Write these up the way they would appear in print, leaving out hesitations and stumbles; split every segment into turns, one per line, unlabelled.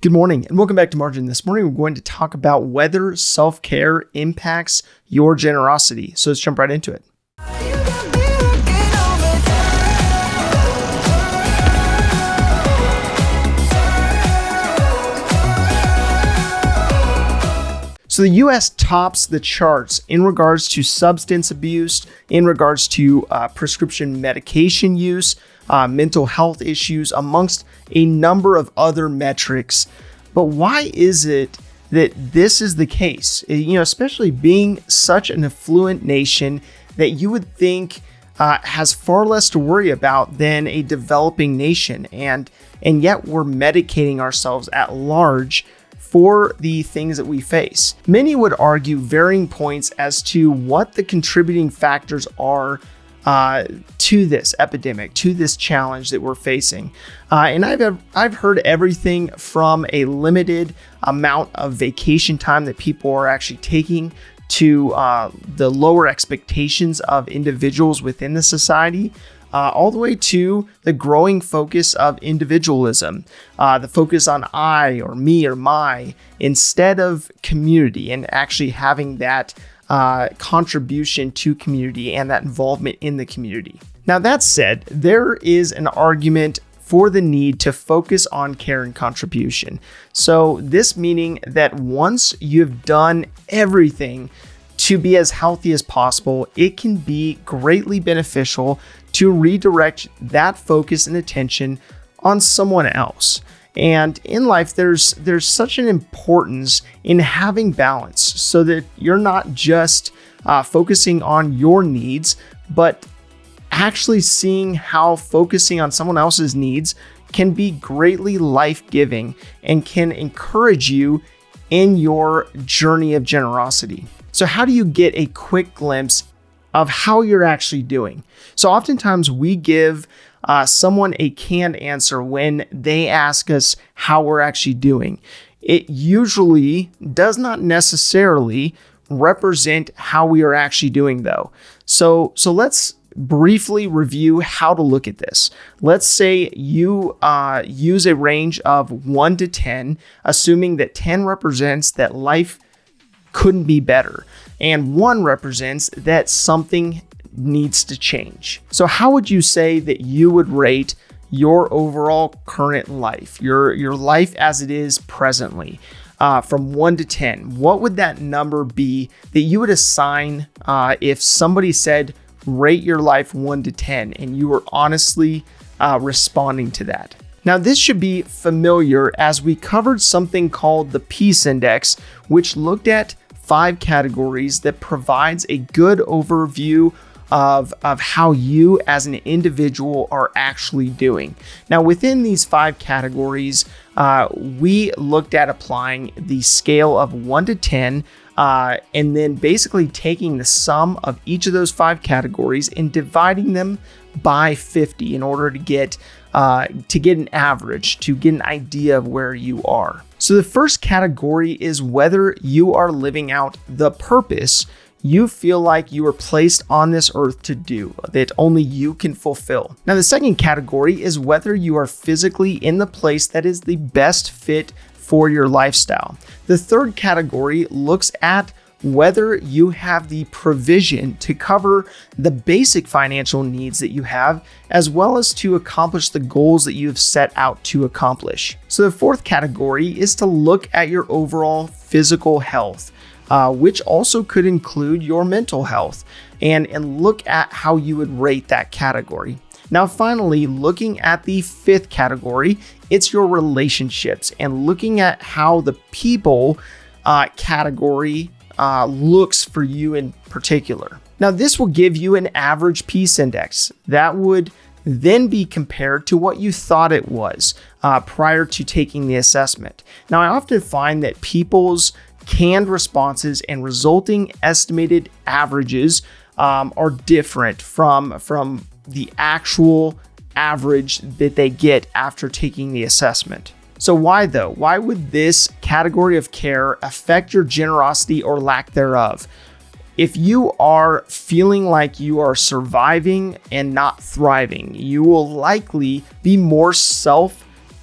Good morning and welcome back to Margin. This morning we're going to talk about whether self-care impacts your generosity. So let's jump right into it. So the US tops the charts in regards to substance abuse, in regards to prescription medication use, mental health issues, amongst a number of other metrics. But why is it that this is the case? Especially being such an affluent nation that you would think has far less to worry about than a developing nation. And yet we're medicating ourselves at large for the things that we face. Many would argue varying points as to what the contributing factors are to this epidemic, to this challenge that we're facing. And I've heard everything from a limited amount of vacation time that people are actually taking to the lower expectations of individuals within the society, all the way to the growing focus of individualism, the focus on I or me or my instead of community, and actually having that contribution to community and that involvement in the community. Now, that said, there is an argument for the need to focus on care and contribution. So this meaning that once you've done everything to be as healthy as possible, it can be greatly beneficial to redirect that focus and attention on someone else. And in life, there's such an importance in having balance so that you're not just focusing on your needs, but actually seeing how focusing on someone else's needs can be greatly life-giving and can encourage you in your journey of generosity. So how do you get a quick glimpse of how you're actually doing? So oftentimes we give someone a canned answer when they ask us how we're actually doing. It usually does not necessarily represent how we are actually doing, though. So let's briefly review how to look at this. Let's say you use a range of 1 to 10, assuming that 10 represents that life couldn't be better, and 1 represents that something needs to change. So how would you say that you would rate your overall current life, your life as it is presently, from 1 to 10? What would that number be that you would assign if somebody said, rate your life 1 to 10, and you were honestly responding to that? Now, this should be familiar as we covered something called the Peace Index, which looked at 5 categories that provides a good overview of how you as an individual are actually doing. Now, within these 5 categories, we looked at applying the scale of 1 to 10, and then basically taking the sum of each of those 5 categories and dividing them by 50 in order to get an average, to get an idea of where you are. So the first category is whether you are living out the purpose you feel like you were placed on this earth to do, that only you can fulfill. Now, the second category is whether you are physically in the place that is the best fit for your lifestyle. The third category looks at whether you have the provision to cover the basic financial needs that you have, as well as to accomplish the goals that you have set out to accomplish. So the fourth category is to look at your overall physical health, which also could include your mental health, and look at how you would rate that category. Now, finally, looking at the fifth category, it's your relationships and looking at how the people category looks for you in particular. Now, this will give you an average peace index that would then be compared to what you thought it was prior to taking the assessment. Now, I often find that people's canned responses and resulting estimated averages are different from the actual average that they get after taking the assessment. So why though? Why would this category of care affect your generosity or lack thereof? If you are feeling like you are surviving and not thriving, you will likely be more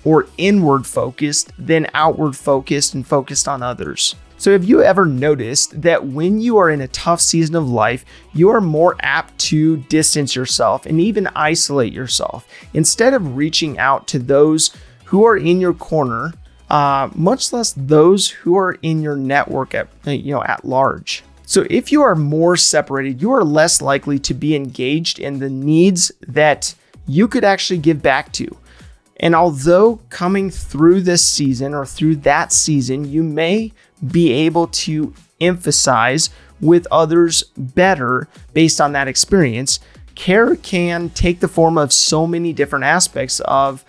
or inward focused than outward focused and focused on others. So have you ever noticed that when you are in a tough season of life, you are more apt to distance yourself and even isolate yourself instead of reaching out to those who are in your corner, much less those who are in your network at large. So if you are more separated, you are less likely to be engaged in the needs that you could actually give back to. And although coming through this season or through that season, you may be able to emphasize with others better based on that experience, care can take the form of so many different aspects of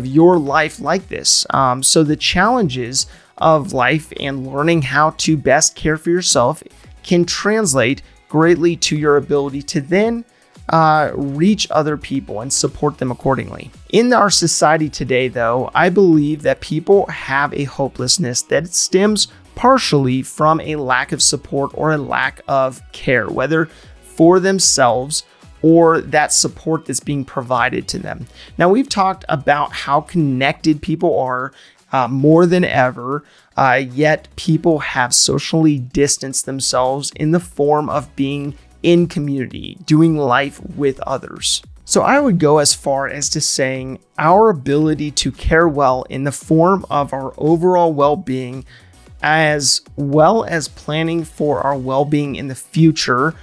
your life like this. So the challenges of life and learning how to best care for yourself can translate greatly to your ability to then reach other people and support them accordingly. In our society today, though, I believe that people have a hopelessness that stems partially from a lack of support or a lack of care, whether for themselves or that support that's being provided to them. Now, we've talked about how connected people are more than ever, yet people have socially distanced themselves in the form of being in community, doing life with others. So I would go as far as to saying our ability to care well in the form of our overall well-being, as well as planning for our well-being in the future,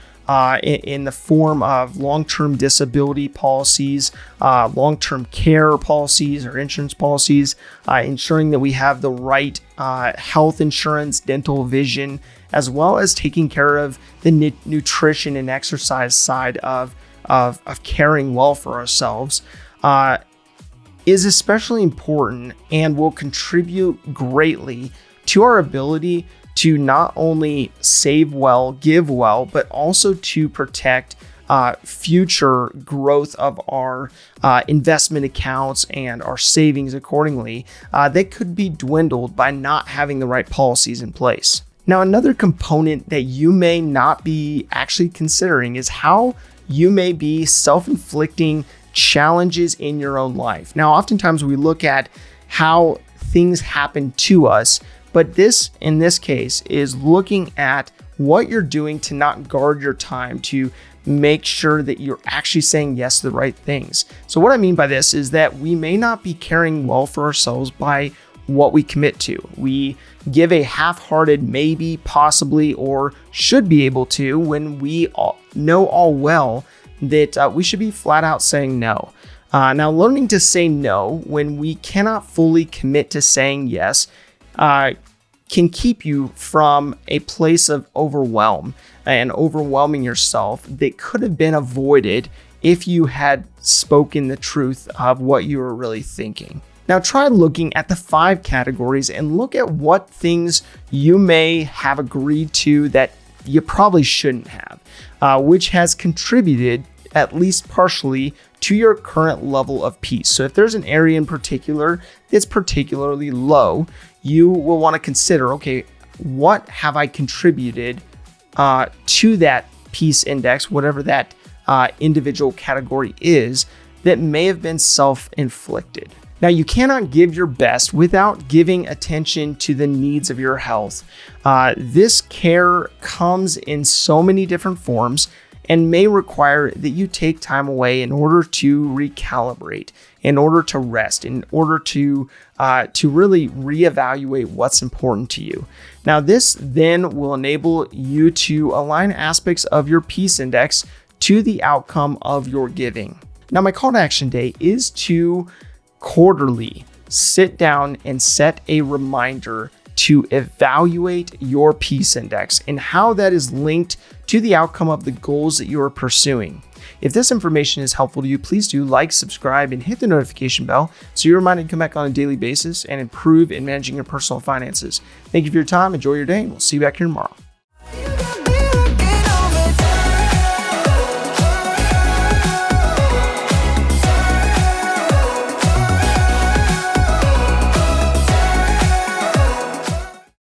in the form of long-term disability policies, long-term care policies or insurance policies, ensuring that we have the right health insurance, dental, vision, as well as taking care of the nutrition and exercise side of caring well for ourselves, is especially important and will contribute greatly to our ability to not only save well, give well, but also to protect future growth of our investment accounts and our savings accordingly, that could be dwindled by not having the right policies in place. Now, another component that you may not be actually considering is how you may be self-inflicting challenges in your own life. Now, oftentimes we look at how things happen to us, but this, in this case, is looking at what you're doing to not guard your time, to make sure that you're actually saying yes to the right things. So what I mean by this is that we may not be caring well for ourselves by what we commit to. We give a half-hearted maybe, possibly, or should be able to when we know all well that we should be flat out saying no. Now, learning to say no when we cannot fully commit to saying yes can keep you from a place of overwhelm and overwhelming yourself that could have been avoided if you had spoken the truth of what you were really thinking. Now, try looking at the 5 categories and look at what things you may have agreed to that you probably shouldn't have, which has contributed at least partially to your current level of peace. So if there's an area in particular that's particularly low, you will want to consider, okay, what have I contributed to that peace index, whatever that individual category is, that may have been self-inflicted. Now, you cannot give your best without giving attention to the needs of your health. This care comes in so many different forms and may require that you take time away in order to recalibrate, in order to rest, in order to really reevaluate what's important to you. Now, this then will enable you to align aspects of your peace index to the outcome of your giving. Now, my call to action day is to quarterly sit down and set a reminder to evaluate your peace index and how that is linked to the outcome of the goals that you are pursuing. If this information is helpful to you, please do like, subscribe, and hit the notification bell so you're reminded to come back on a daily basis and improve in managing your personal finances. Thank you for your time. Enjoy your day, and we'll see you back here tomorrow.